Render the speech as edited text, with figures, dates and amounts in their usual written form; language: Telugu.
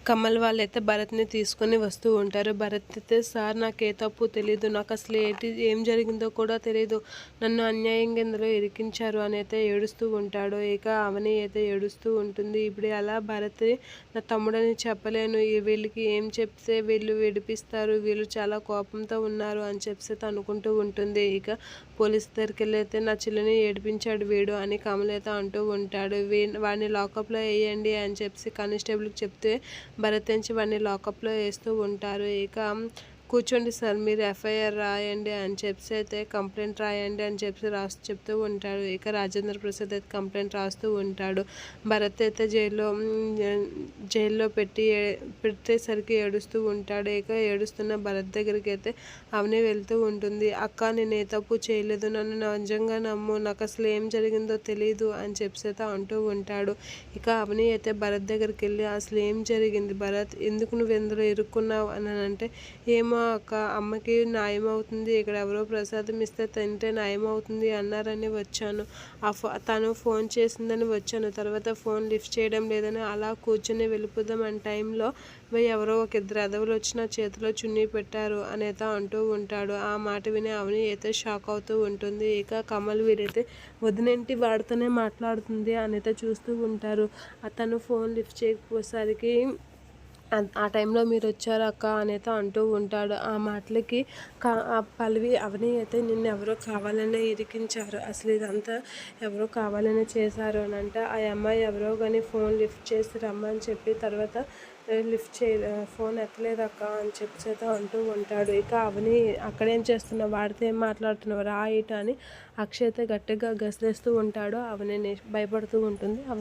కమల్ వాళ్ళైతే భరత్ని తీసుకొని వస్తూ ఉంటారు. భరత్ అయితే సార్ నాకు ఏ తప్పు తెలీదు, నాకు అసలు ఏం జరిగిందో కూడా తెలీదు, నన్ను అన్యాయంగా ఇందులో ఇరికించారు అని అయితే ఏడుస్తూ ఉంటాడు. ఇక అవని అయితే ఏడుస్తూ ఉంటుంది. ఇప్పుడు అలా భరత్ నా తమ్ముడని చెప్పలేను, వీళ్ళకి ఏం చెప్తే వీళ్ళు విడిపిస్తారు, వీళ్ళు చాలా కోపంతో ఉన్నారు అని చెప్పి అనుకుంటూ ఉంటుంది. ఇక పోలీస్ దగ్గరికి వెళ్ళి అయితే నా చెల్లిని ఏడిపించాడు వీడు అని కమల్ అయితే అంటూ ఉంటాడు. వాడిని లాకప్లో వేయండి అని చెప్పి కానిస్టేబుల్కి చెప్తే భరత్ నుంచి వాడిని లాకప్లో వేస్తూ ఉంటారు. ఇక కూర్చోండి సార్, మీరు ఎఫ్ఐఆర్ రాయండి అని చెప్పి అయితే కంప్లైంట్ రాయండి అని చెప్పి చెప్తూ ఉంటాడు. ఇక రాజేంద్ర ప్రసాద్ అయితే కంప్లైంట్ రాస్తూ ఉంటాడు. భరత్ అయితే జైల్లో పెట్టేసరికి ఏడుస్తూ ఉంటాడు. ఇక ఏడుస్తున్న భరత్ దగ్గరికి అయితే అవని వెళ్తూ ఉంటుంది. అక్క, నేను ఏ తప్పు చేయలేదు, నన్ను నిజంగా నమ్ము, నాకు అసలు ఏం జరిగిందో తెలియదు అని చెప్పి అయితే అంటూ ఉంటాడు. ఇక అవని అయితే భరత్ దగ్గరికి వెళ్ళి అసలు ఏం జరిగింది భరత్, ఎందుకు నువ్వు ఎందులో ఇరుక్కున్నావు అని అంటే, ఏమో అక్క, అమ్మకి న్యాయం అవుతుంది, ఇక్కడ ఎవరో ప్రసాదం ఇస్తే తింటే న్యాయం అవుతుంది అన్నారని వచ్చాను, తను ఫోన్ చేసిందని వచ్చాను, తర్వాత ఫోన్ లిఫ్ట్ చేయడం లేదని అలా కూర్చొని వెళ్ళిపోదాం అనే టైంలో ఎవరో ఒక ఇద్దరు ఎదవలు వచ్చి నా చేతిలో చున్నీ పెట్టారు అనేత అంటూ ఉంటాడు. ఆ మాట విని అవని అయితే షాక్ అవుతూ ఉంటుంది. ఇక కమల్ వీరైతే వదినేంటి వాడితోనే మాట్లాడుతుంది అనేది చూస్తూ ఉంటారు. అతను ఫోన్ లిఫ్ట్ చేయకపోయేసరికి ఆ టైంలో మీరు వచ్చారు అక్క అనేది అంటూ ఉంటాడు. ఆ మాటలకి పల్లవి అవని అయితే నిన్ను ఎవరో కావాలనే ఇరికించారు, అసలు ఇదంతా ఎవరో కావాలనే చేశారు అని అంటే, ఆ అమ్మాయి ఎవరో కానీ ఫోన్ లిఫ్ట్ చేసి రమ్మని చెప్పి తర్వాత ఫోన్ ఎత్తలేదు అక్క అని చెప్పి అంటూ ఉంటాడు. ఇక అవని అక్కడేం చేస్తున్నావు, వాడితే ఏం మాట్లాడుతున్నావు, రా ఇట అని అక్షయ్ అయితే గట్టిగా గసిరేస్తూ ఉంటాడు. అవని భయపడుతూ ఉంటుంది. అవని